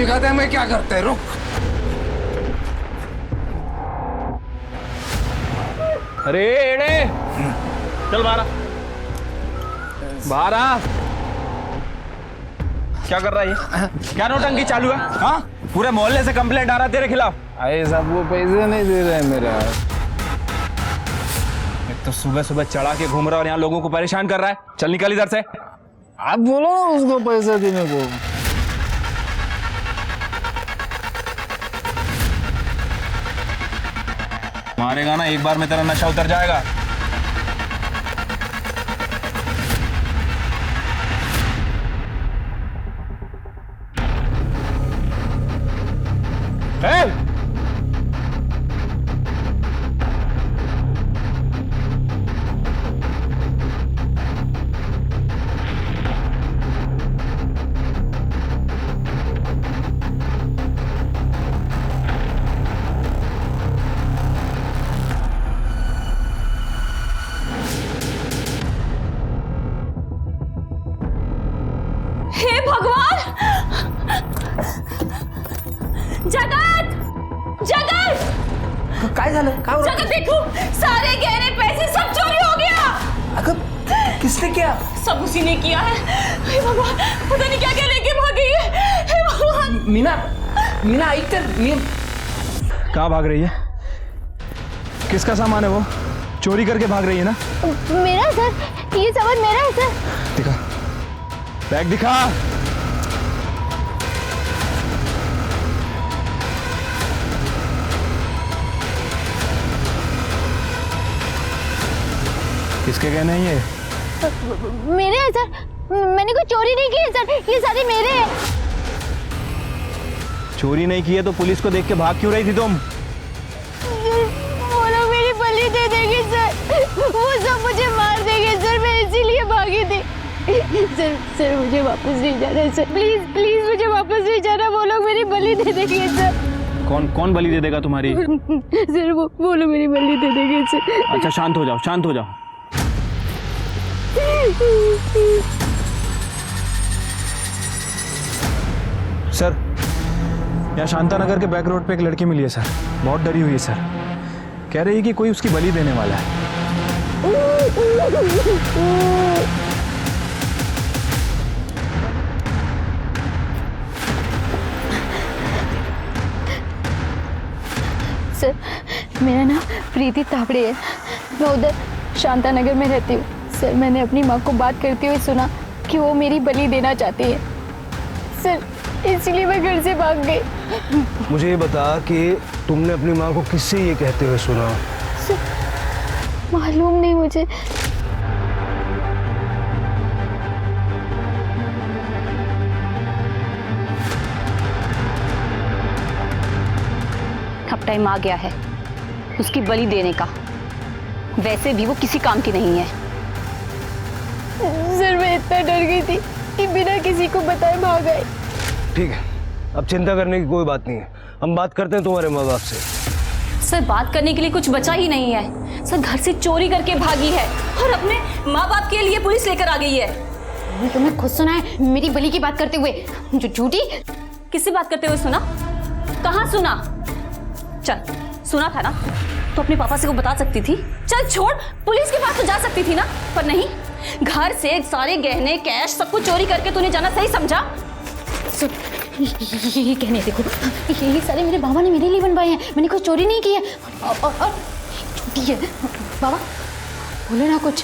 दिखाते हैं मैं क्या करते हैं, रुक। अरे एड़े, चल बाहर आ, बाहर आ। क्या कर रहा है ये? क्या नौटंकी चालू है? हाँ, पूरे मोहल्ले से कंप्लेंट आ रहा है तेरे खिलाफ। अरे साहब वो पैसे नहीं दे रहे हैं मेरा। एक तो सुबह सुबह चढ़ा के घूम रहा है और यहाँ लोगों को परेशान कर रहा है। चल निकल इधर से। आप बोलो ना उसको पैसा देने को। मारेगा ना एक बार में तेरा नशा उतर जाएगा। हे भगवान! जगत! जगत! काय झालं? काय जगत देखो, सारे गहने पैसे सब चोरी हो गया। अगं किसने किया? सब उसी ने किया है। हे भगवान, पता नहीं क्या क्या लेके भाग गई है। हे भगवान! मीना, मीना ऐक तर, कहाँ भाग रही है? किसका सामान है वो? चोरी करके भाग रही है ना? मेरा सर, ये सामान मेरा है सर। दिखा, बैग दिखा। किसके गहने हैं ये? मेरे हैं सर, मैंने कोई चोरी नहीं की है सर, ये सारे मेरे हैं। चोरी नहीं की है तो पुलिस को देख के भाग क्यों रही थी तुम? वो लोग मेरी बलि दे देंगे सर, वो सब मुझे मार देंगे सर, मैं इसीलिए भागी थी। सर सर मुझे वापस नहीं जाना है सर, प्लीज प्लीज मुझे वापस नहीं जाना, वो लोग मेरी बलि दे देंगे सर। कौन कौन बलि दे देगा तुम्हारी? सर वो लोग मेरी बलि दे देंगे सर। अच्छा शांत हो जाओ, शांत हो जाओ। सर, यहाँ शांतानगर के बैक रोड पे एक लड़की मिली है सर, बहुत डरी हुई है सर, कह रही है कि कोई उसकी बलि देने वाला है। सर मेरा नाम प्रीति तावड़े है, मैं उधर शांतानगर में रहती हूँ सर। मैंने अपनी माँ को बात करते हुए सुना कि वो मेरी बलि देना चाहती है सर, इसलिए मैं घर से भाग गई। मुझे ये बता कि तुमने अपनी माँ को किससे ये कहते हुए सुना? सर मालूम नहीं मुझे। अब टाइम आ गया है उसकी बलि देने का, वैसे भी वो किसी काम की नहीं है। सर मैं इतना डर गई थी कि बिना किसी को बताए भाग गए। ठीक है, अब चिंता करने की कोई बात नहीं है, हम बात करते हैं तुम्हारे माँ बाप से। सर बात करने के लिए कुछ बचा ही नहीं है सर, घर से चोरी करके भागी है और अपने माँ बाप के लिए पुलिस लेकर आ गई है। तुम्हें खुद सुना है मेरी बलि की बात करते हुए? जो झूठी। किससे बात करते हुए सुना? कहाँ सुना? चल सुना था ना तो अपने पापा से को बता सकती थी। चल छोड़, पुलिस के पास तो जा सकती थी ना, पर नहीं, घर से सारे गहने कैश सब कुछ चोरी करके तूने जाना सही समझा? ये कहने देखो, ये सारे मेरे बाबा ने मेरे लिए बनवाए हैं, मैंने कोई चोरी नहीं की है। और झूठी है। बाबा बोलो ना कुछ।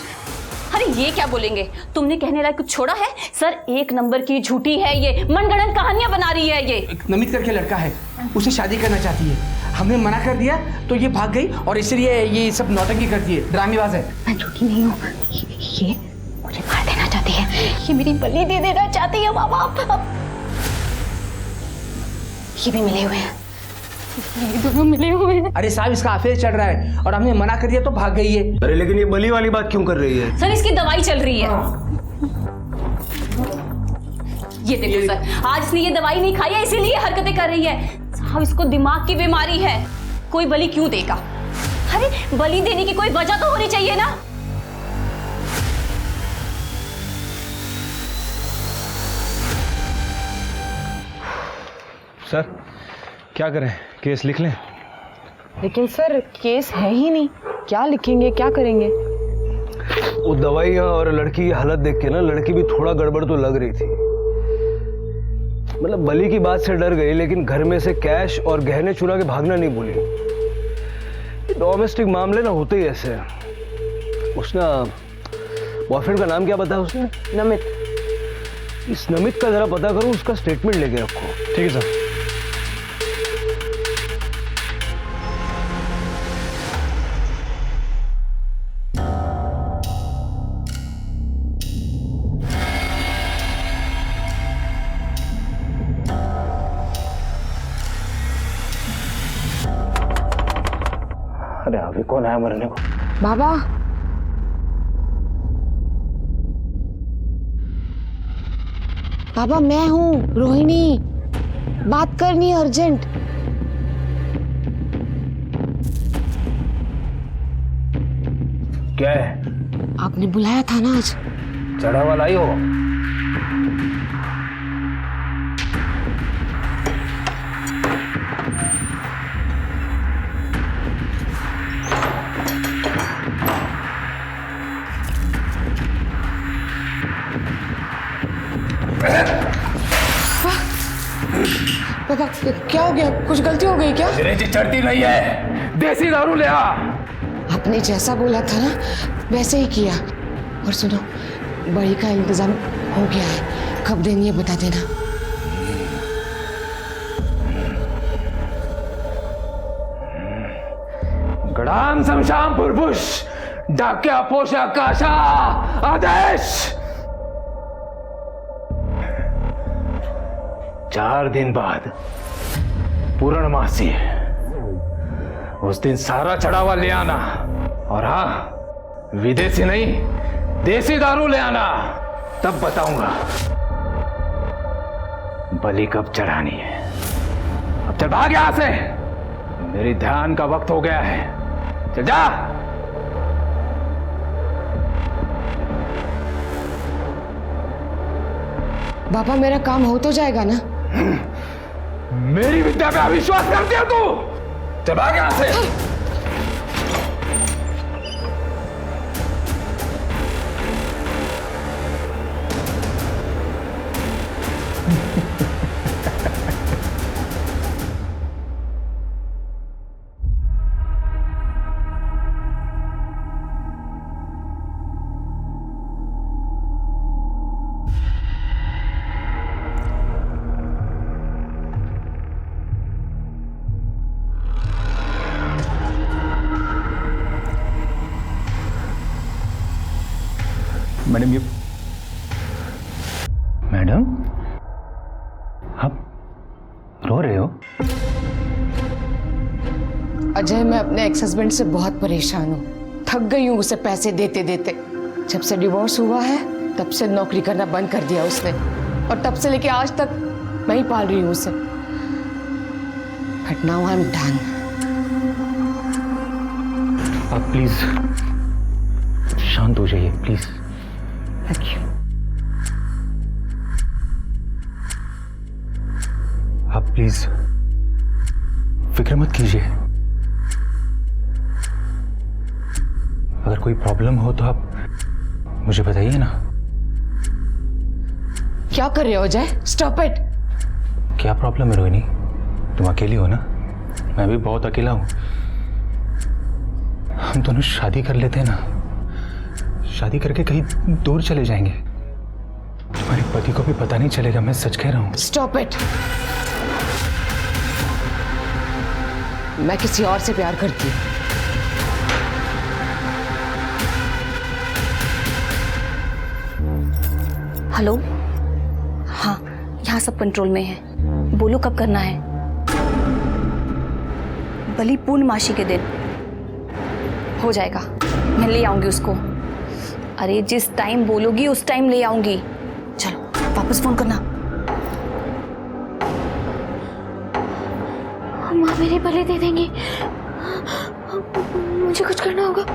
अरे ये क्या बोलेंगे, तुमने कहने लायक कुछ छोड़ा है? सर एक नंबर की झूठी है ये, मनगढ़ंत कहानियां बना रही है ये। नमित करके लड़का है, उसे शादी करना चाहती है, हमने मना कर दिया तो ये भाग गई और इसलिए ये सब नौटंकी करती है, ड्रामेबाज है। मैं झूठी नहीं हूँ, ये मुझे मार देना चाहती है, ये मेरी बलि दे देना चाहती है। बाबा ये भी मिले हुए हैं, ये दोनों मिले हुए हैं। अरे साहब इसका अफेयर चल रहा है और हमने मना कर दिया तो भाग गई है। अरे लेकिन ये बलि वाली बात क्यों कर रही है? सर इसकी दवाई चल रही है। ये देखो सर, आज इसने ये दवाई नहीं खाई है इसीलिए हरकतें कर रही है। साहब इसको दिमाग की बीमारी है, कोई बलि क्यों देगा? अरे बलि देने की कोई वजह तो होनी चाहिए ना। सर क्या करें, केस लिख लें? लेकिन सर केस है ही नहीं, क्या लिखेंगे, क्या करेंगे? वो दवाइयाँ और लड़की की हालत देख के ना लड़की भी थोड़ा गड़बड़ तो लग रही थी। मतलब बलि की बात से डर गई, लेकिन घर में से कैश और गहने चुरा के भागना नहीं भूली। डोमेस्टिक मामले ना होते ही ऐसे हैं। उसने बॉयफ्रेंड का नाम क्या बताया उसने? नमित। इस नमित का जरा पता करो, उसका स्टेटमेंट लेके रखो। ठीक है सर। अरे अभी कौन आया मरने को? बाबा बाबा मैं हूँ रोहिणी, बात करनी है अर्जेंट। क्या है? आपने बुलाया था ना आज। चढ़ा वाला ही हो? बाबा क्या हो गया, कुछ गलती हो गई क्या? तेरे चढ़ती नहीं है, देसी दारू ले आ। आपने जैसा बोला था ना वैसे ही किया। और सुनो, बड़ी का इंतजाम हो गया है, कब देनी है बता देना। गडाम समशाम पुरपुष डाक्या पोषा काशा आदेश। 4 दिन बाद पूर्णमासी, उस दिन सारा चढ़ावा ले आना। और हाँ, विदेशी नहीं देसी दारू ले आना, तब बताऊंगा बलि कब चढ़ानी है। अब चल भाग यहां से, मेरी ध्यान का वक्त हो गया है। चल जा। बाबा मेरा काम हो तो जाएगा ना? मेरी विद्या पे अविश्वास करती है तू? चल भाग यहां से। मैडम ये मैडम, आप रो रहे हो? अजय, मैं अपने एक्स हस्बैंड से बहुत परेशान हूँ, थक गई हूँ उसे पैसे देते देते। जब से डिवोर्स हुआ है तब से नौकरी करना बंद कर दिया उसने, और तब से लेके आज तक मैं ही पाल रही हूँ उसे। But now I am done. आप प्लीज शांत हो जाइए, प्लीज। Thank you. आप प्लीज फिक्र मत कीजिए। अगर कोई प्रॉब्लम हो तो आप मुझे बताइए ना। क्या कर रहे हो अजय? Stop it. क्या प्रॉब्लम है रोहिणी? तुम अकेली हो ना? मैं भी बहुत अकेला हूं। हम दोनों शादी कर लेते हैं ना, शादी करके कहीं दूर चले जाएंगे। तुम्हारे पति को भी पता नहीं चलेगा, मैं सच कह रहा हूं। Stop it. मैं किसी और से प्यार करती हूँ। हेलो, हाँ यहाँ सब कंट्रोल में है, बोलो कब करना है। बलि पूर्णमासी के दिन हो जाएगा, मैं ले आऊंगी उसको। अरे जिस टाइम बोलोगी उस टाइम ले आऊंगी। चलो वापस फोन करना। माँ मेरी बलि दे देंगी, मुझे कुछ करना होगा।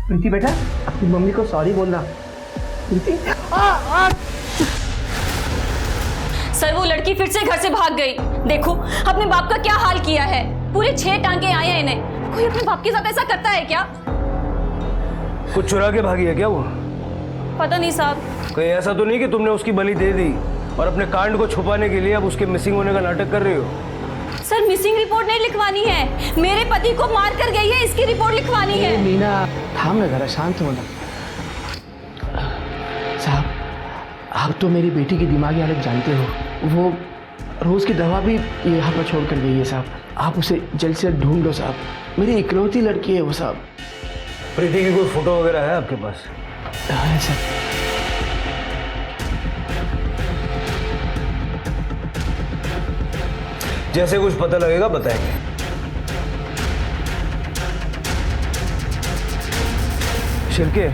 प्रीति बेटा अपनी मम्मी को सॉरी बोलना। प्रीति सर वो लड़की फिर से घर से भाग गई। देखो अपने बाप का क्या हाल किया है, पूरे 6 टांके आए हैं इन्हें। कोई अपने बाप के साथ ऐसा करता है क्या? कुछ चुरा के भागी है क्या वो? पता नहीं साहब। कहीं ऐसा तो नहीं कि तुमने उसकी बलि दे दी और अपने कांड को छुपाने के लिए अब उसके मिसिंग होने का नाटक कर रही हो? सर मिसिंग रिपोर्ट नहीं लिखवानी है, मेरे पति को मार कर गई है इसकी रिपोर्ट लिखवानी है। मीना थाम ना, जरा शांत होना। साहब आप तो मेरी बेटी की दिमागी हालत जानते हो, वो रोज की दवा भी यहाँ पर छोड़ कर गई है साहब। आप उसे जल्द से जल्द ढूंढ लो साहब, मेरी इकलौती लड़की है वो साहब। प्रीति की कोई फोटो वगैरह है आपके पास? हाँ सर। जैसे कुछ पता लगेगा बताएंगे। शिर्के,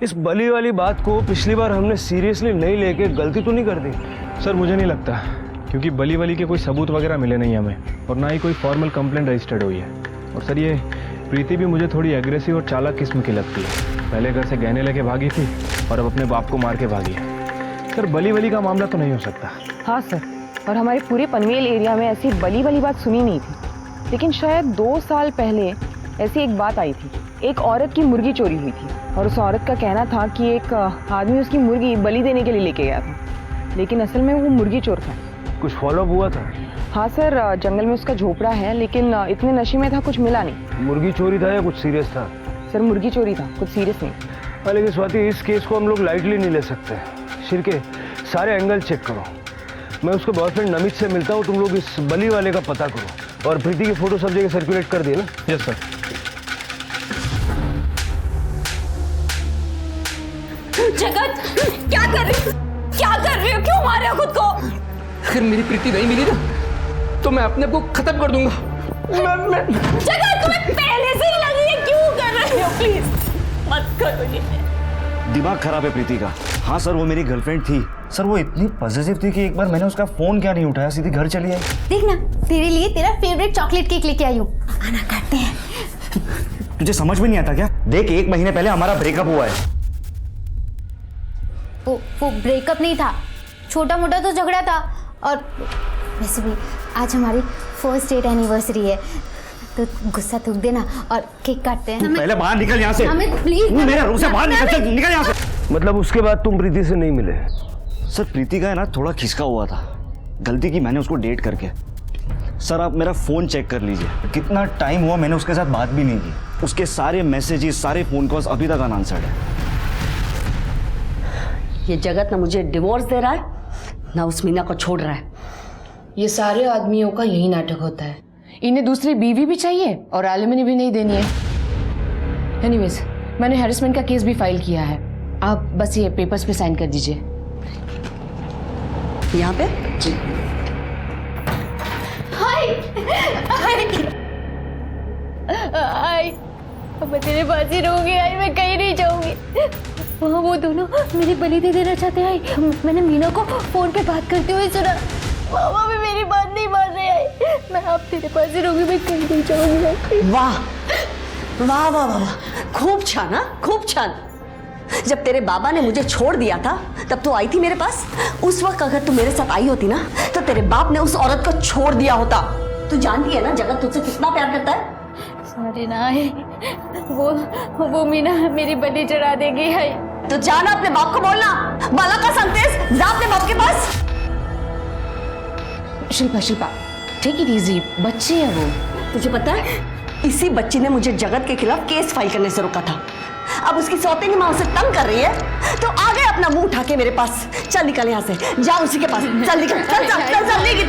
इस बलि वाली बात को पिछली बार हमने सीरियसली नहीं लेके गलती तो नहीं कर दी? सर मुझे नहीं लगता, क्योंकि बली वली के कोई सबूत वगैरह मिले नहीं हमें और ना ही कोई फॉर्मल कंप्लेंट रजिस्टर्ड हुई है। और सर ये प्रीति भी मुझे थोड़ी एग्रेसिव और चालाक किस्म की लगती है। पहले घर से गहने लेके भागी थी और अब अपने बाप को मार के भागी है। सर बली वली का मामला तो नहीं हो सकता। हाँ सर, और हमारे पूरे पनवेल एरिया में ऐसी बली वाली बात सुनी नहीं थी, लेकिन शायद 2 साल पहले ऐसी एक बात आई थी। एक औरत की मुर्गी चोरी हुई थी और उस औरत का कहना था कि एक आदमी उसकी मुर्गी बलि देने के लिए लेके गया था, लेकिन असल में वो मुर्गी चोर था। कुछ फॉलो हुआ था? हाँ सर, जंगल में उसका झोपड़ा है, लेकिन इतने नशे में था कुछ मिला नहीं। मुर्गी चोरी था या कुछ सीरियस था? सर मुर्गी चोरी था, कुछ सीरियस नहीं। हाँ, लेकिन स्वाति इस केस को हम लोग लाइटली नहीं ले सकते। शिर्के सारे एंगल चेक करो। मैं उसके बॉयफ्रेंड नमित से मिलता हूँ, तुम लोग इस बली वाले का पता करो और प्रीति की फोटो सब जगह सर्कुलेट कर दिए ना? Yes sir. जगत क्या कर रही हो, क्या कर रही हो, क्यों मार रहे हो खुद को? अगर मेरी प्रीति नहीं मिली ना तो मैं अपने आप को खत्म कर दूंगा। मैं जगत तुम्हें पहले से ही लगी है, क्यों कर रहे हो? प्लीज मत करो ये। दिमाग खराब है प्रीति का। हाँ सर वो मेरी गर्लफ्रेंड थी सर, वो इतनी पॉजिटिव थी कि एक बार मैंने उसका फोन क्या नहीं उठाया, सीधी घर चली आई। देख ना, तेरे लिए तेरा फेवरेट चॉकलेट केक लेके आई हूँ, आना काटते हैं। तुझे समझ में नहीं आता क्या? देख 1 महीने पहले हमारा ब्रेकअप हुआ है। वो ब्रेकअप नहीं था, छोटा मोटा तो झगड़ा था। और वैसे भी आज हमारी फर्स्ट डेट एनिवर्सरी है, तो गुस्सा थूक देना और केक काटते हैं। पहले बाहर निकल यहाँ से। हमें प्लीज मेरे रूम से बाहर निकल यहाँ से। मतलब उसके बाद तुम प्रीति से नहीं मिले? सर प्रीति का है ना थोड़ा खिसका हुआ था, गलती की मैंने उसको डेट करके। सर आप मेरा फोन चेक कर लीजिए, कितना टाइम हुआ मैंने उसके साथ बात भी नहीं की। उसके सारे मैसेजेस, सारे फोन कॉल्स अभी तक अनआंसर्ड है। ये जगत ना मुझे डिवोर्स दे रहा है ना उस मीना को छोड़ रहा है। ये सारे आदमियों का यही नाटक होता है, इन्हें दूसरी बीवी भी चाहिए और एलिमनी भी नहीं देनी है। एनीवेज मैंने हैरेसमेंट का केस भी फाइल किया है, आप बस ये पेपर्स पे साइन कर दीजिए। यहाँ पे जी। हाय मैं तेरे पास ही रहूंगी। आई मैं कहीं नहीं जाऊंगी। वहाँ वो दोनों मेरी बलि दे देना चाहते हैं। मैंने मीना को फोन पे बात करते हुए सुना, मामा भी मेरी बात नहीं मान रहे हैं। मैं अब तेरे पास ही रहूंगी, मैं कहीं नहीं जाऊंगी। वाह वाह वाह वाह, खूब छान, हाँ खूब छान। जब तेरे बाबा ने मुझे छोड़ दिया था तब तो आई थी मेरे पास। उस वक्त अगर तू मेरे साथ आई होती ना तो तेरे बाप ने उस औरत को छोड़ दिया होता। तू जानती है ना जगत तुझसे कितना प्यार करता है। अरे ना, वो मीना मेरी बलि चढ़ा देगी। है तो जाना अपने बाप को बोलना, बाला का संदेश जा अपने बाप के पास। शिल्पा टेक इट इजी, बच्ची है वो। तुझे पता है इसी बच्ची ने मुझे जगत के खिलाफ केस फाइल करने से रोका था। अब उसकी सौतेली माँ उसे तंग कर रही है तो आ गए अपना मुंह उठा के मेरे पास। चल निकल यहाँ से, जा उसी के पास, चल निकल, चल चल चल चल निकल।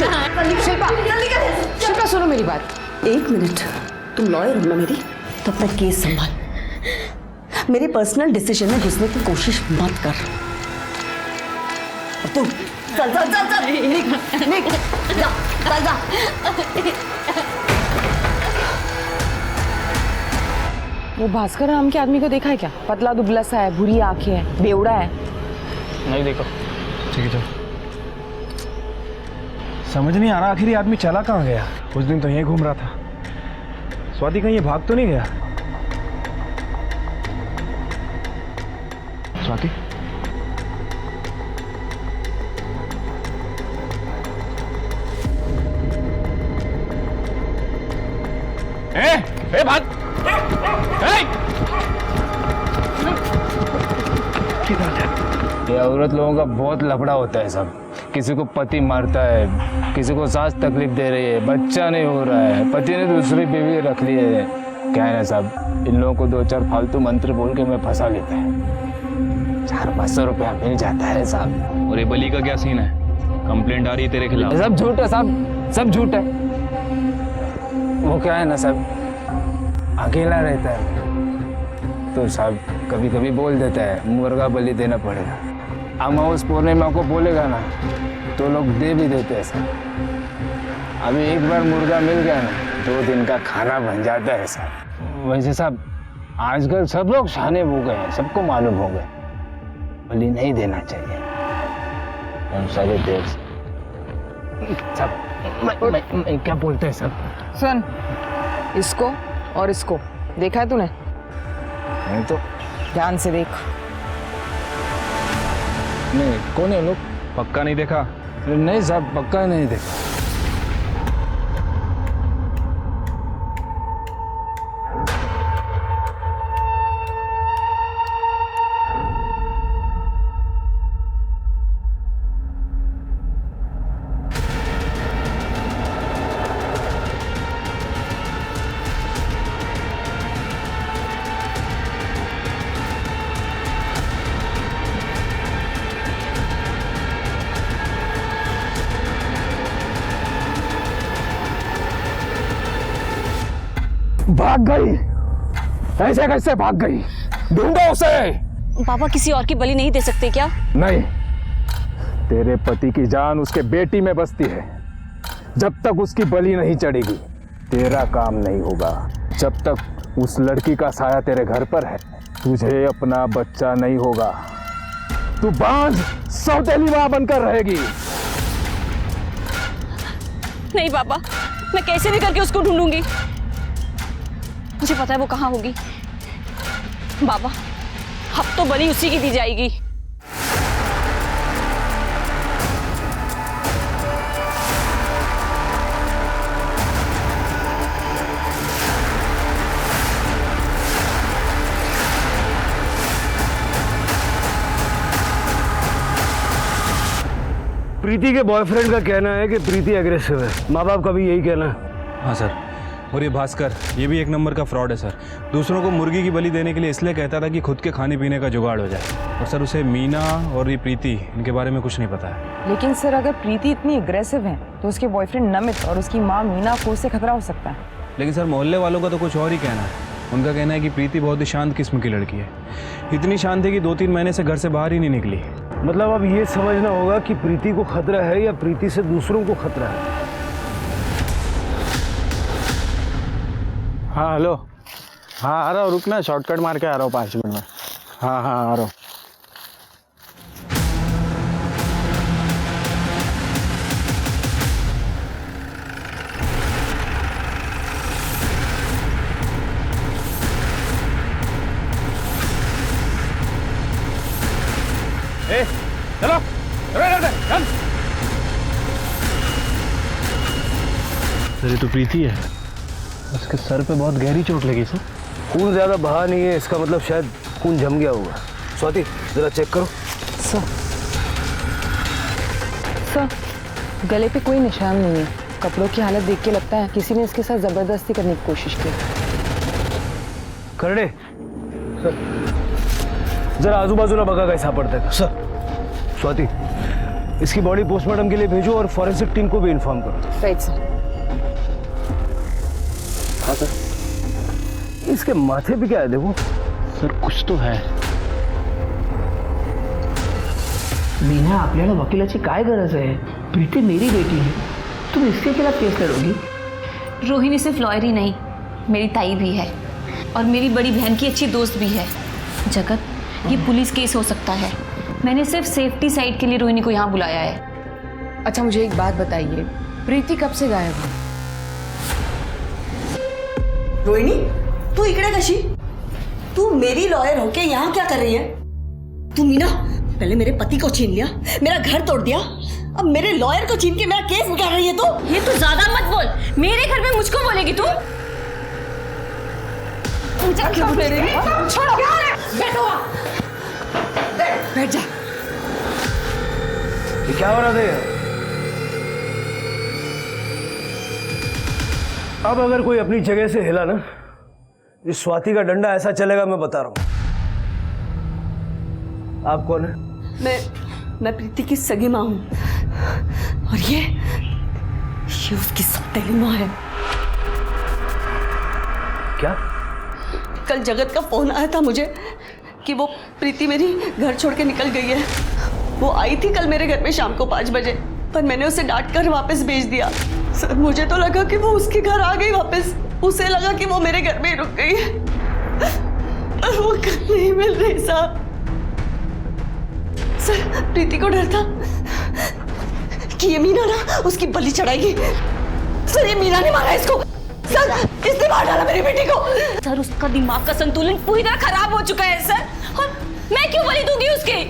शिल्पा सुनो मेरी बात। 1 मिनट, तुम लॉयर हो ना मेरी, तो अपना केस संभाल। मेरे पर्सनल डिसीजन में घुसने की कोशिश मत कर। तुम चल चल चल चल निकल जा चल जा। वो भास्कर नाम के आदमी को देखा है क्या? पतला दुबला सा है, भूरी आंखें हैं, बेवड़ा है। नहीं देखो। ठीक है चलो। समझ नहीं आ रहा आखिर ये आदमी चला कहाँ गया। उस दिन तो यहीं घूम रहा था। स्वाति कहीं ये भाग तो नहीं गया? स्वाति? ए भाग! ये औरत लोगों का बहुत लफड़ा होता है सब। किसी को पति मारता है, किसी को सास तकलीफ दे रही है, बच्चा नहीं हो रहा है, पति ने दूसरी बीवी रख ली है। क्या है ना साहब, इन लोगों को 2-4 फालतू मंत्र बोल के मैं फंसा लेता है। 400-500 रुपया मिल जाता है साहब। और ये बली का क्या सीन है? कंप्लेंट आ रही है तेरे खिलाफ? सब झूठ है साहब, सब झूठ है। वो क्या है ना साहब, अकेला रहता है तो साहब कभी कभी बोल देता है मुर्गा बलि देना पड़ेगा। अमावस पूर्णिमा को बोलेगा ना तो लोग दे भी देते हैं साहब। अभी एक बार मुर्गा मिल गया ना 2 दिन का खाना बन जाता है साहब। वैसे साहब आजकल सब लोग शाने हो गए हैं, सबको मालूम हो गए बलि नहीं देना चाहिए। हम सारे देर सब मैं क्या बोलते हैं सब। सुन, इसको और इसको देखा है तूने? नहीं तो ध्यान से देख। नहीं, कौन है लोग? पक्का नहीं देखा? नहीं साहब, पक्का नहीं देखा। भाग गई, ऐसे कैसे भाग गई? ढूंढो उसे। पापा किसी और की बलि नहीं दे सकते क्या? नहीं, तेरे पति की जान उसके बेटी में बसती है। जब तक उसकी बलि नहीं चढ़ेगी तेरा काम नहीं होगा। जब तक उस लड़की का साया तेरे घर पर है तुझे अपना बच्चा नहीं होगा। तू बांझ सौतेली मां बनकर रहेगी। नहीं पापा, मैं कैसे भी करके उसको ढूंढूंगी। मुझे पता है वो कहाँ होगी। बाबा, अब तो बलि उसी की दी जाएगी। प्रीति के बॉयफ्रेंड का कहना है कि प्रीति एग्रेसिव है। माँ बाप का भी यही कहना है। हाँ सर। और ये भास्कर, ये भी एक नंबर का फ्रॉड है सर। दूसरों को मुर्गी की बलि देने के लिए इसलिए कहता था कि खुद के खाने पीने का जुगाड़ हो जाए। और सर उसे मीना और ये प्रीति, इनके बारे में कुछ नहीं पता है। लेकिन सर अगर प्रीति इतनी एग्रेसिव है तो उसके बॉयफ्रेंड नमित और उसकी माँ मीना को उससे खतरा हो सकता है। लेकिन सर मोहल्ले वालों का तो कुछ और ही कहना है। उनका कहना है कि प्रीति बहुत ही शांत किस्म की लड़की है। इतनी शांत है कि 2-3 महीने से घर से बाहर ही नहीं निकली। मतलब अब ये समझना होगा कि प्रीति को खतरा है या प्रीति से दूसरों को खतरा है। हाँ हेलो। हाँ आ रहा हूँ, रुकना, शॉर्टकट मार के आ रहा हूँ 5 मिनट में। हाँ हाँ आ रहा हूँ। चलो चल। सर ये तो प्रीति है। उसके सर पे बहुत गहरी चोट लगी सर। खून ज्यादा बहा नहीं है, इसका मतलब शायद खून जम गया होगा। स्वाति जरा चेक करो। सर गले पे कोई निशान नहीं है। कपड़ों की हालत देख के लगता है किसी ने इसके साथ जबरदस्ती करने की कोशिश की। करड़े सर जरा आजू बाजू ना बघा काय सापडतंय का? सर स्वाति इसकी बॉडी पोस्टमार्टम के लिए भेजो और फॉरेंसिक टीम को भी इन्फॉर्म करो। Right sir. हाँ सर। इसके माथे पे क्या है देखो। सर कुछ तो है। मीना, आपल्याला वकिलाची काय गरज आहे? प्रीति मेरी बेटी है, तुम इसके खिलाफ केस लड़ोगी? रोहिणी सिर्फ लॉयर ही नहीं, मेरी ताई भी है और मेरी बड़ी बहन की अच्छी दोस्त भी है। जगत, ये पुलिस केस हो सकता है। मैंने सिर्फ सेफ्टी साइड के लिए रोहिणी को यहाँ बुलाया है। अच्छा मुझे एक बात बताइए, प्रीति कब से गायब है? रोहिणी, तू इकडे कशी? तू मेरी लॉयर होके यहाँ क्या कर रही है? तू मीना पहले मेरे पति को छीन लिया, मेरा घर तोड़ दिया, अब मेरे लॉयर को छीन के मेरा केस निकाल रही है तू। ये तू ज्यादा मत बोल, मेरे घर में मुझको बोलेगी तू? छोड़ो, बैठो, बैठ जा। ये क्या हो रहा था? अब अगर कोई अपनी जगह से हिला ना, इस स्वाति का डंडा ऐसा चलेगा, मैं बता रहा हूं। आप कौन है? मैं प्रीति की सगी माँ हूं, और ये उसकी सौतेली माँ है। क्या? कल जगत का फोन आया था मुझे कि वो प्रीति मेरी घर छोड़ के निकल गई है। वो आई थी कल मेरे घर में शाम को 5 बजे, पर मैंने उसे डांट कर वापस भेज दिया। सर मुझे तो लगा कि वो उसके घर आ गई वापस, उसे लगा कि वो मेरे घर में ही रुक गई है, और वो घर नहीं मिल रही साहब। सर प्रीति को डर था कि ये मीना ना उसकी बलि चढ़ाएगी। सर ये मीना ने मारा इसको, सर इसने मार डाला मेरी बेटी को। सर उसका दिमाग का संतुलन पूरी तरह खराब हो चुका है सर, और मैं क्यों बलि दूंगी उसके?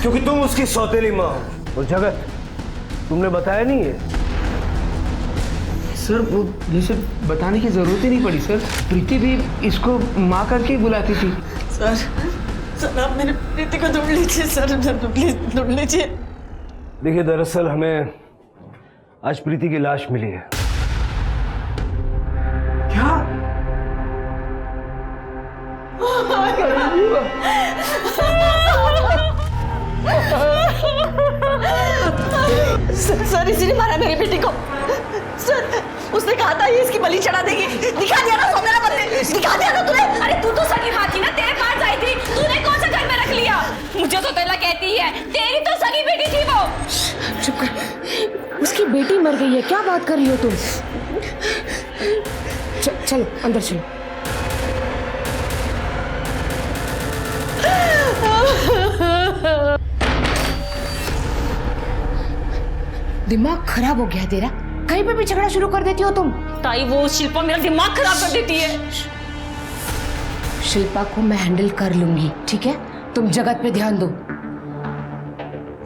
क्योंकि तुम उसकी सौतेली माँ हो। और जगत, तुमने बताया नहीं है? सर वो जैसे बताने की जरूरत ही नहीं पड़ी सर, प्रीति भी इसको माँ करके ही बुलाती थी। सर आप मेरी प्रीति को ढूंढ लीजिए सर, प्लीज ढूंढ लीजिए। देखिए दरअसल हमें आज प्रीति की लाश मिली है। क्या? सर इसी ने मारा मेरी बेटी को। सर उसने कहा था ये इसकी बलि चढ़ा देगी। दिखा दिया ना मेरा बंदे, दिखा दिया ना तूने। अरे तू तो सगी माँ थी ना, तेरे पास आई थी, तूने कौन सा घर में रख लिया? मुझे तो तेला कहती है, तेरी तो सगी बेटी थी वो। चुप कर, उसकी बेटी मर गई है, क्या बात कर रही हो तुम? चलो अंदर चलो। दिमाग खराब हो गया तेरा, कहीं पे भी झगड़ा शुरू कर देती हो तुम। ताई वो शिल्पा मेरा दिमाग खराब कर देती है। शिल्पा को मैं हैंडल कर लूंगी, ठीक है? तुम जगत पे ध्यान दो।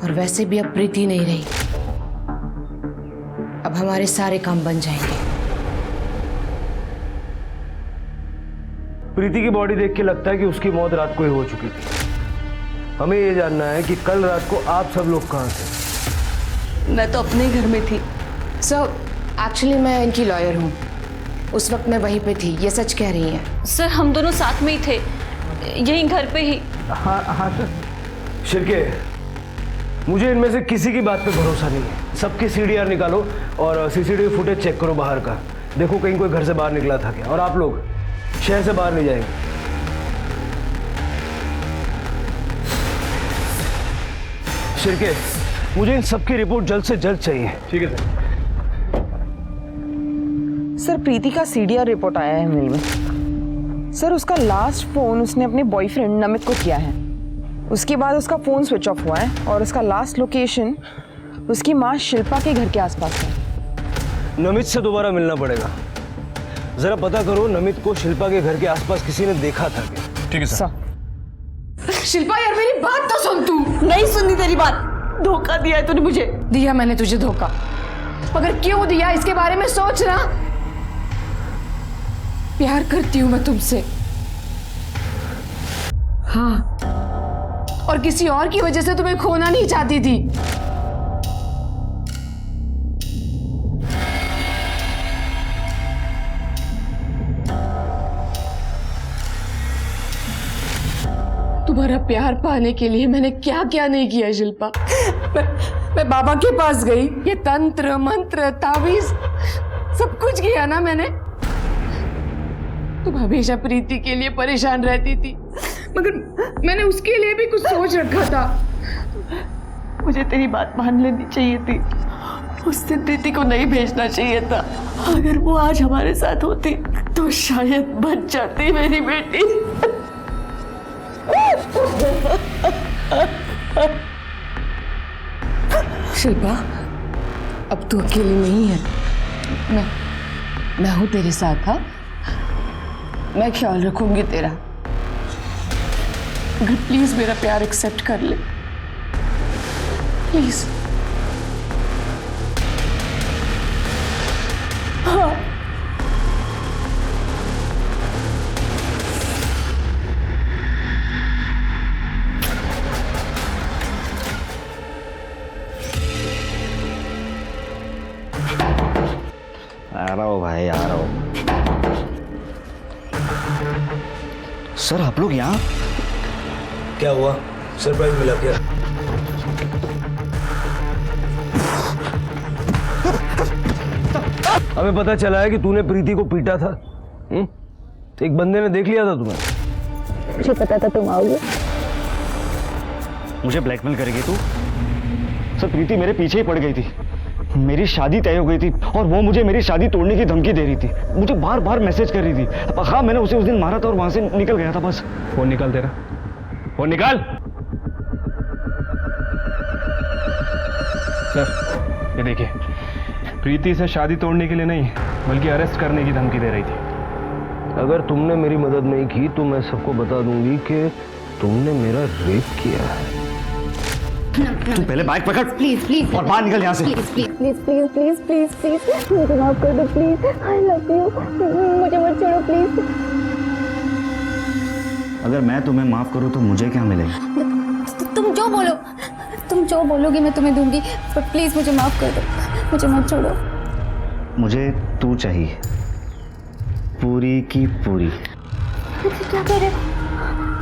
और वैसे भी अब प्रीति नहीं रही, अब हमारे सारे काम बन जाएंगे। प्रीति की बॉडी देख के लगता है कि उसकी मौत रात को ही हो चुकी थी। हमें ये जानना है कि कल रात को आप सब लोग कहाँ थे? मैं तो अपने घर में थी। सर एक्चुअली मैं इनकी लॉयर हूँ, उस वक्त मैं वहीं पे थी, ये सच कह रही हैं। सर हम दोनों साथ में ही थे, यहीं घर पे ही। हाँ सर। शिरके, मुझे इनमें से किसी की बात पे भरोसा नहीं है। सबकी CDR निकालो और CCTV फुटेज चेक करो बाहर का, देखो कहीं कोई घर से बाहर निकला था क्या। और आप लोग शहर से बाहर नहीं जाएंगे। शिरके, मुझे इन सबकी रिपोर्ट जल्द से जल्द चाहिए। ठीक है सर। सर प्रीति का CDR रिपोर्ट आया है मेल में। सर उसका लास्ट फोन उसने अपने बॉयफ्रेंड नमित को किया है, उसके बाद उसका फोन स्विच ऑफ हुआ है, और उसका लास्ट लोकेशन उसकी माँ शिल्पा के घर के आसपास है। नमित से दोबारा मिलना पड़ेगा, जरा पता करो नमित को शिल्पा के घर के आसपास किसी ने देखा था क्या? ठीक है सर। शिल्पा यार मेरी बात तो सुन तू। नहीं सुननी तेरी बात, धोखा दिया है तूने मुझे। दिया मैंने तुझे धोखा, मगर क्यों दिया इसके बारे में सोच ना। प्यार करती हूं मैं तुमसे, हाँ, और किसी और की वजह से तुम्हें खोना नहीं चाहती थी। तुम्हारा प्यार पाने के लिए मैंने क्या क्या नहीं किया शिल्पा। मैं बाबा के पास गई, ये तंत्र मंत्र तावीज सब कुछ किया ना मैंने। तुम हमेशा प्रीति के लिए परेशान रहती थी, मगर मैंने उसके लिए भी कुछ सोच रखा था। मुझे तेरी बात मान लेनी चाहिए थी, उस दिन प्रीति को नहीं भेजना चाहिए था। अगर वो आज हमारे साथ होती तो शायद बच जाती मेरी बेटी। शिल्पा अब तू अकेली नहीं है, मैं हूं तेरे साथ। हाँ, मैं ख्याल रखूंगी तेरा। अगर प्लीज मेरा प्यार एक्सेप्ट कर ले, प्लीज। हाँ। आ रहा हूँ भाई, आ रहा हूँ। सर आप लोग यहाँ? क्या हुआ? सरप्राइज मिला क्या? हमें पता चला है कि तूने प्रीति को पीटा था। एक बंदे ने देख लिया था तुम्हें। मुझे पता था तुम आओगे। मुझे ब्लैकमेल करेगी तू? सर प्रीति मेरे पीछे ही पड़ गई थी, मेरी शादी तय हो गई थी और वो मुझे मेरी शादी तोड़ने की धमकी दे रही थी, मुझे बार बार मैसेज कर रही थी। हाँ मैंने उसे उस दिन मारा था और वहां से निकल गया था बस। फोन निकाल तेरा, फोन निकाल। सर ये देखिए, प्रीति से शादी तोड़ने के लिए नहीं बल्कि अरेस्ट करने की धमकी दे रही थी। अगर तुमने मेरी मदद नहीं की तो मैं सबको बता दूंगी कि तुमने मेरा रेप किया है। तू पहले बाइक पकड़ प्लीज प्लीज और बाहर निकल यहाँ से। Please please please please please please please मुझे माफ कर दो प्लीज। आई लव यू, मुझे मत छोड़ो प्लीज। अगर मैं तुम्हें माफ करूँ तो मुझे क्या मिलेगा? तुम जो बोलोगी मैं तुम्हें दूंगी, पर प्लीज मुझे माफ कर दो, मुझे मत छोड़ो। मुझे तू चाहिए, पूरी की पूरी। क्या कह रहे हो?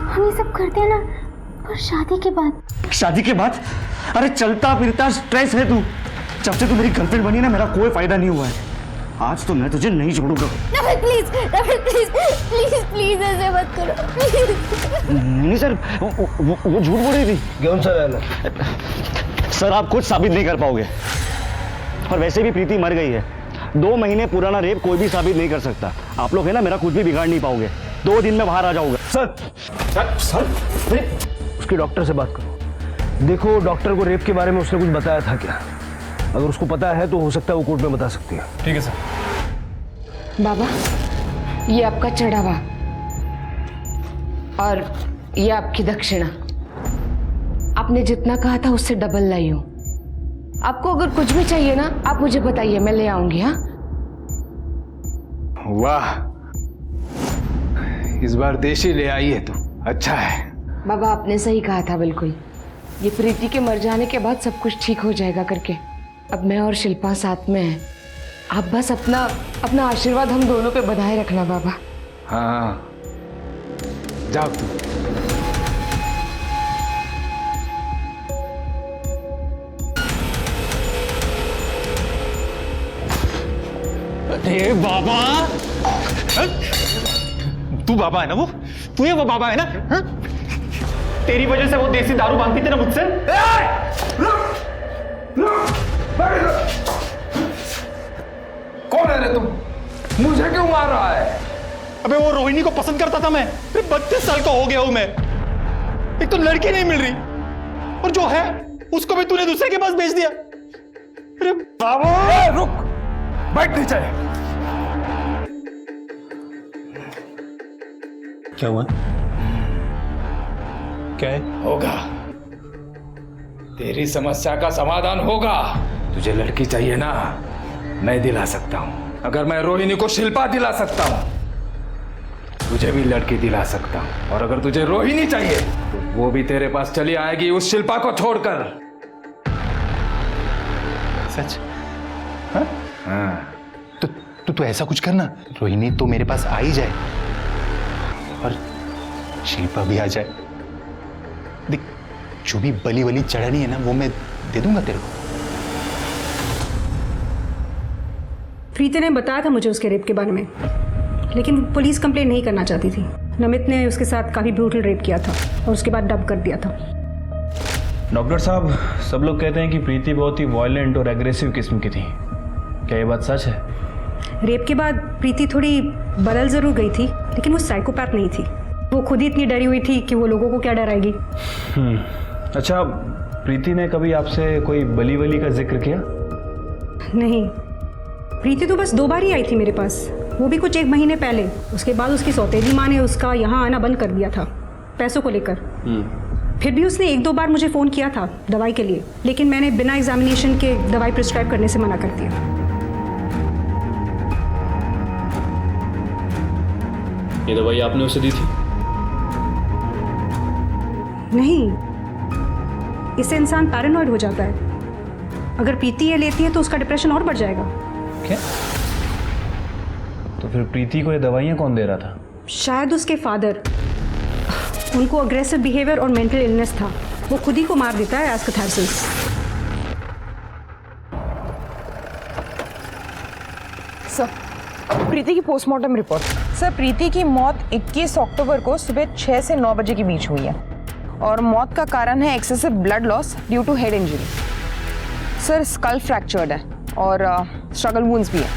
हम ये सब करते हैं ना, और शादी के बाद? शादी के बाद? अरे चलता फिरता स्ट्रेस है तू। जब से तू मेरी गर्लफ्रेंड बनी ना मेरा कोई फायदा नहीं हुआ है। आज तो मैं तुझे नहीं छोड़ूंगा। प्लीज प्लीज प्लीज प्लीज ऐसे मत करो प्लीज। नहीं सर, वो झूठ बोल रही थी। कौन सा है? सर आप कुछ साबित नहीं कर पाओगे, और वैसे भी प्रीति मर गई है। 2 महीने पुराना रेप कोई भी साबित नहीं कर सकता। आप लोग है ना मेरा कुछ भी बिगाड़ नहीं पाओगे। 2 दिन में बाहर आ जाऊंगा। सर सर सर उसके डॉक्टर से बात करो। देखो डॉक्टर को रेप के बारे में उसने कुछ बताया था क्या? अगर उसको पता है तो हो सकता है वो कोर्ट में बता सकती है। ठीक है सर। बाबा ये आपका चढ़ावा और ये आपकी दक्षिणा। आपने जितना कहा था उससे डबल लाई हूं। आपको अगर कुछ भी चाहिए ना आप मुझे बताइए, मैं ले आऊंगी। हाँ वाह, इस बार देशी ले आई है तू, अच्छा है। बाबा आपने सही कहा था बिल्कुल। ये प्रीति के मर जाने के बाद सब कुछ ठीक हो जाएगा करके। अब मैं और शिल्पा साथ में हैं। आप बस अपना आशीर्वाद हम दोनों पे बधाए रखना बाबा। हाँ जाओ तू। अरे बाबा, तू बाबा है ना? तू ये वो बाबा है ना? हा? तेरी वजह से वो देसी दारू मांगती थी ना मुझसे। कौन है रे तुम? मुझे क्यों मार रहा है? अबे वो रोहिणी को पसंद करता था मैं। 32 साल का हो गया हूं मैं। एक तो लड़की नहीं मिल रही, और जो है उसको भी तूने दूसरे के पास भेज दिया। अरे बाबा रुक, बैठ नीचे। क्या हुआ? क्या है? होगा, तेरी समस्या का समाधान होगा। तुझे लड़की चाहिए ना, मैं दिला सकता हूं। अगर मैं रोहिणी को शिल्पा दिला सकता हूं, तुझे भी लड़की दिला सकता हूं। और अगर तुझे रोहिणी चाहिए तो वो भी तेरे पास चली आएगी, उस शिल्पा को छोड़कर। सच? हाँ। तो ऐसा कुछ करना, रोहिणी तो मेरे पास आ ही जाए और शिल्पा भी आ जाए। देख, जो भी बली वली चढ़ानी है ना वो मैं दे दूंगा तेरे को। प्रीति ने बताया था मुझे उसके रेप के बारे में, लेकिन पुलिस कंप्लेंट नहीं करना चाहती थी। नमित ने उसके साथ काफी ब्रूटल रेप किया था और उसके बाद डब कर दिया था। डॉक्टर साहब, सब लोग कहते हैं कि प्रीति बहुत ही वायलेंट और एग्रेसिव किस्म की थी। क्या ये बात सच है? रेप के बाद प्रीति थोड़ी बदल जरूर गई थी, लेकिन वो साइकोपैथ नहीं थी। वो खुद ही इतनी डरी हुई थी कि वो लोगों को क्या डराएगी। अच्छा, प्रीति ने कभी आपसे कोई बली वली का जिक्र किया? नहीं, प्रीति तो बस 2 बार ही आई थी मेरे पास, वो भी कुछ 1 महीने पहले। उसके बाद उसकी सौतेली माँ ने उसका यहाँ आना बंद कर दिया था। पैसों को लेकर। फिर भी उसने 1-2 बार मुझे फ़ोन किया था दवाई के लिए, लेकिन मैंने बिना एग्जामिनेशन के दवाई प्रिस्क्राइब करने से मना कर दिया। ये दवाई आपने उसे दी थी? नहीं, इससे इंसान पैरानॉइड हो जाता है। अगर प्रीति ये लेती है तो उसका डिप्रेशन और बढ़ जाएगा। क्या? तो फिर प्रीति को ये दवाइयाँ कौन दे रहा था? शायद उसके फादर। उनको अग्रेसिव बिहेवियर और मेंटल इलनेस था। वो खुद ही को मार देता है एज कैथारसिस। सर, प्रीति की पोस्टमार्टम रिपोर्ट। सर, प्रीति की मौत 21 अक्टूबर को सुबह 6 से 9 बजे के बीच हुई है और मौत का कारण है excessive blood loss due to head injury. Sir, skull fractured है और स्ट्रगल वुंड्स भी है।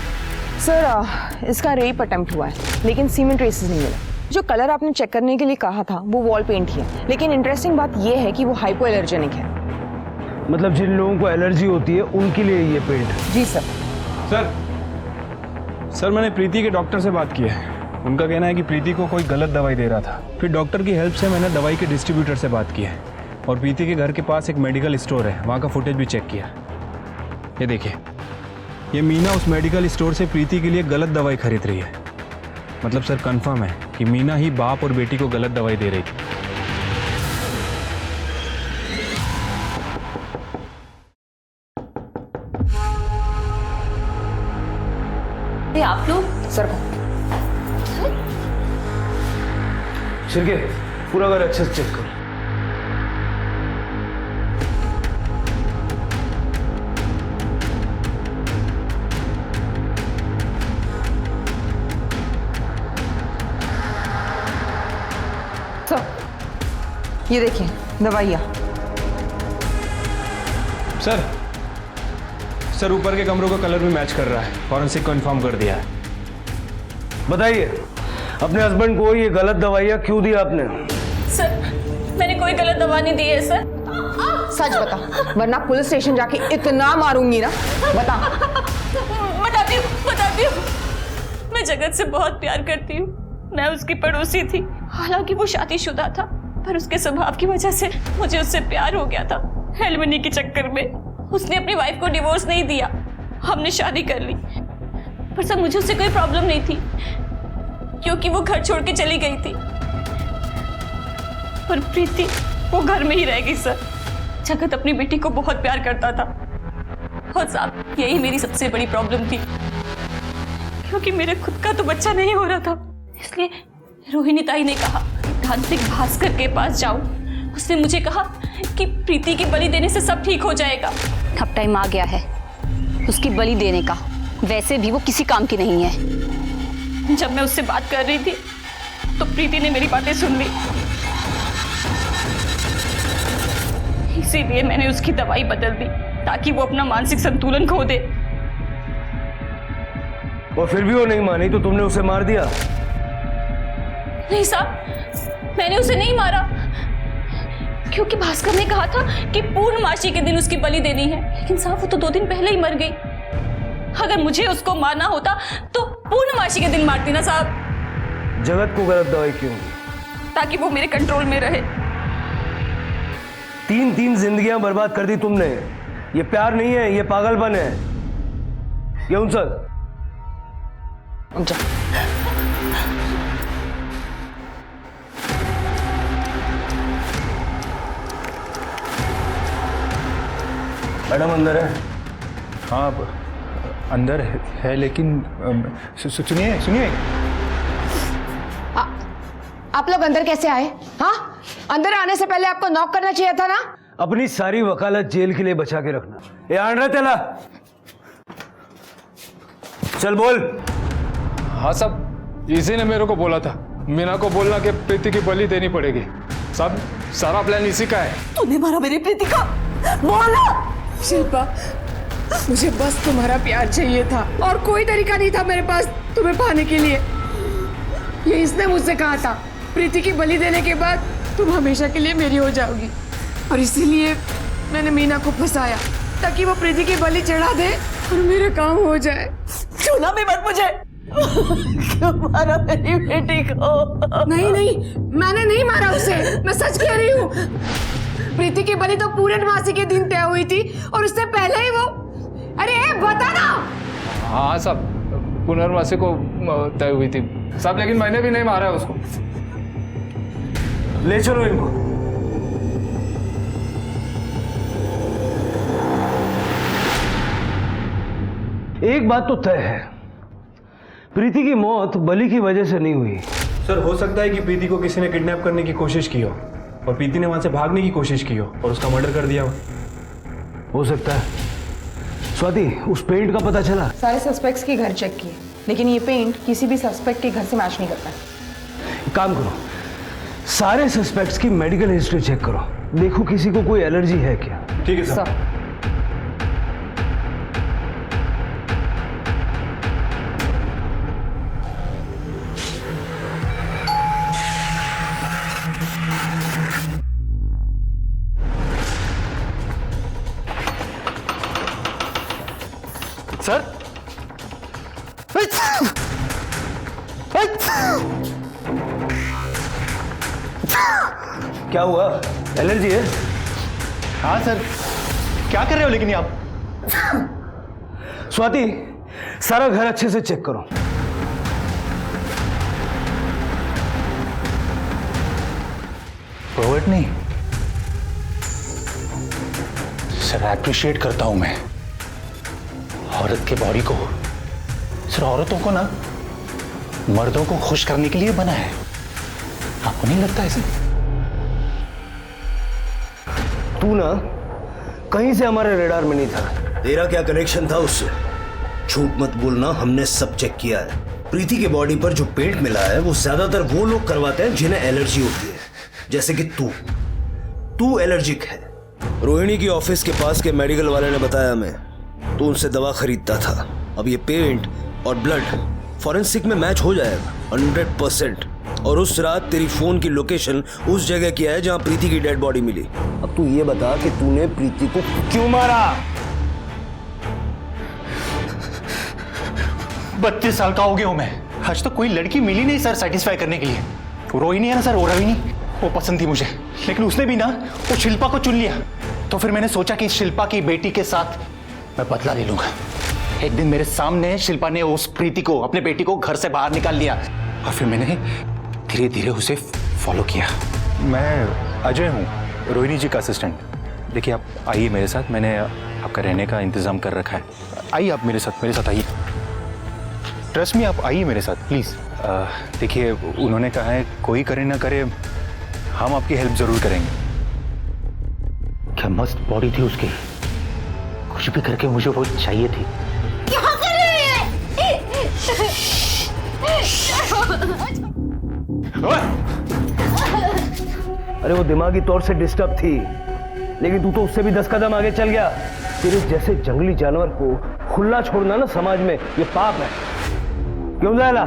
सर, इसका रेप अटेम्प्ट हुआ है लेकिन सीमेंट ट्रेसेस नहीं मिले। जो कलर आपने चेक करने के लिए कहा था वो वॉल पेंट ही है, लेकिन इंटरेस्टिंग बात यह है कि वो हाइपो एलर्जेनिक है। मतलब जिन लोगों को एलर्जी होती है उनके लिए ये पेंट? जी सर। सर, मैंने प्रीति के डॉक्टर से बात की है। उनका कहना है कि प्रीति को कोई गलत दवाई दे रहा था। फिर डॉक्टर की हेल्प से मैंने दवाई के डिस्ट्रीब्यूटर से बात की है और प्रीति के घर के पास एक मेडिकल स्टोर है, वहाँ का फुटेज भी चेक किया। ये देखिए, ये मीना उस मेडिकल स्टोर से प्रीति के लिए गलत दवाई खरीद रही है। मतलब सर, कंफर्म है कि मीना ही बाप और बेटी को गलत दवाई दे रही थी। आप लोग सर, शिरके, पूरा घर अच्छे से चेक करो। ये देखिए दवाइयाँ। सर, ऊपर के कमरों का कलर भी मैच कर रहा है। फॉरेंसिक कंफर्म कर दिया है। बताइए, अपने हस्बैंड को ये गलत दवाइयाँ क्यों दी आपने? सर, मैंने कोई गलत दवा नहीं दी है सर। सच बता, वरना पुलिस स्टेशन जाके इतना मारूंगी ना। बता। बताती हूँ। मैं जगत से बहुत प्यार करती हूँ। मैं उसकी पड़ोसी थी। हालांकि वो शादीशुदा था, पर उसके स्वभाव की वजह से मुझे उससे प्यार हो गया था। एलिमनी के चक्कर में उसने अपनी वाइफ को डिवोर्स नहीं दिया। हमने शादी कर ली, पर सर मुझे उससे कोई प्रॉब्लम नहीं थी क्योंकि वो घर छोड़ के चली गई थी। पर प्रीति वो घर में ही रह गई सर। जगत अपनी बेटी को बहुत प्यार करता था और साहब यही मेरी सबसे बड़ी प्रॉब्लम थी क्योंकि मेरे खुद का तो बच्चा नहीं हो रहा था। इसलिए रोहिणी ताई ने कहा तांत्रिक भास्कर के पास जाओ। उसने मुझे कहा कि प्रीति की बलि देने से सब ठीक हो जाएगा। अब टाइम आ गया है उसकी बलि देने का। वैसे भी वो किसी काम की नहीं है। जब मैं उससे बात कर रही थी तो प्रीति ने मेरी बातें सुन ली। इसीलिए मैंने उसकी दवाई बदल दी ताकि वो अपना मानसिक संतुलन खो दे। और फिर भी वो नहीं मानी तो तुमने उसे मार दिया? नहीं साहब, मैंने उसे नहीं मारा क्योंकि भास्कर ने कहा था कि पूर्णमासी के दिन उसकी बलि देनी है। लेकिन साहब वो तो 2 दिन पहले ही मर गई। अगर मुझे उसको मारना होता तो पूर्णमासी के दिन मारती ना साहब। जगत को गलत दवाई क्यों? ताकि वो मेरे कंट्रोल में रहे। 3 जिंदगियां बर्बाद कर दी तुमने। ये प्यार नहीं है, ये पागलपन है। ये उन सर मैडम अंदर है? हाँ अंदर है लेकिन सुनिए आप लोग अंदर कैसे आए? हाँ, अंदर आने से पहले आपको नॉक करना चाहिए था ना। अपनी सारी वकालत जेल के लिए बचा के रखना। ये आन रहा तेला, चल बोल। हाँ साहब, इसी ने मेरे को बोला था मीना को बोलना कि प्रीति की बलि देनी पड़ेगी। साहब सारा प्लान इसी का है। तूने मारा मेरी प्रीति का? बोला। शिल्पा, मुझे बस तुम्हारा प्यार चाहिए था और कोई तरीका नहीं था मेरे पास तुम्हें पाने के लिए। ये इसने मुझसे कहा था प्रीति की बलि देने के बाद तुम हमेशा के लिए मेरी हो जाओगी, और इसीलिए मैंने मीना को फंसाया ताकि वो प्रीति की बलि चढ़ा दे और मेरा काम हो जाए। छूना भी मत मुझे। क्यों मारा मेरी बेटी को? नहीं नहीं, मैंने नहीं मारा उसे, मैं सच कह रही हूँ। प्रीति की बलि तो पूर्णमासी के दिन तय हुई थी और उससे पहले ही वो, अरे बता ना। हाँ सब पुनर्वासी को तय हुई थी सब, लेकिन मैंने भी नहीं मारा है उसको। ले चलो इनको। एक बात तो तय है, प्रीति की मौत बलि की वजह से नहीं हुई। सर हो सकता है कि प्रीति को किसी ने किडनैप करने की कोशिश की हो और प्रीति ने वहां से भागने की कोशिश की हो और उसका मर्डर कर दिया हो सकता है। स्वाति, उस पेंट का पता चला? सारे सस्पेक्ट्स के घर चेक किए, लेकिन ये पेंट किसी भी सस्पेक्ट के घर से मैच नहीं करता। काम करो, सारे सस्पेक्ट्स की मेडिकल हिस्ट्री चेक करो, देखो किसी को कोई एलर्जी है क्या। ठीक है सर। सर क्या हुआ? एलर्जी है? हाँ सर, क्या कर रहे हो लेकिन ये आप? स्वाति, सारा घर अच्छे से चेक करो। रोबर्ट नहीं सर, अप्रिशिएट करता हूं मैं औरत के बॉडी को। सर औरतों को ना मर्दों को खुश करने के लिए बना है, आपको नहीं लगता ऐसे? तू ना कहीं से हमारे रेडार में नहीं था। तेरा क्या कनेक्शन था उससे? झूठ मत बोलना, हमने सब चेक किया है। प्रीति के बॉडी पर जो पेंट मिला है वो ज्यादातर वो लोग करवाते हैं जिन्हें एलर्जी होती है, जैसे कि तू एलर्जिक है। रोहिणी की ऑफिस के पास के मेडिकल वाले ने बताया हमें, तो उनसे दवा खरीदता था। अब ये पेंट और ब्लड फॉरेंसिक में मैच हो जाएगा 100%। और उस रात तेरी फोन की लोकेशन उस जगह की है जहां प्रीति की डेड बॉडी मिली। अब तू ये बता कि तूने प्रीति को क्यों मारा? 32 साल का हो गया हूं मैं, आज तक कोई लड़की मिली नहीं सर सेटिस्फाई करने के लिए। रोहिणी है ना सर, वो रोहिणी, वो पसंद थी मुझे, लेकिन उसने भी ना वो शिल्पा को चुन लिया। तो फिर मैंने सोचा कि शिल्पा की बेटी के साथ मैं बदला ले लूंगा। एक दिन मेरे सामने शिल्पा ने उस प्रीति को, अपने बेटी को घर से बाहर निकाल लिया और फिर मैंने धीरे धीरे उसे फॉलो किया। मैं अजय हूँ, रोहिणी जी का असिस्टेंट। देखिए आप आइए मेरे साथ, मैंने आपका रहने का इंतजाम कर रखा है। आइए आप मेरे साथ आइए, ट्रस्ट मी, आप आइए मेरे साथ प्लीज़। देखिए उन्होंने कहा है कोई करे ना करे, हम आपकी हेल्प ज़रूर करेंगे। क्या मस्त बॉडी थी उसकी, कुछ भी करके मुझे वो चाहिए थी। क्या कर रहे हैं? अरे वो दिमागी तौर से डिस्टर्ब थी, लेकिन तू तो उससे भी 10 कदम आगे चल गया। तेरे जैसे जंगली जानवर को खुला छोड़ना ना समाज में ये पाप है, क्यों जायला?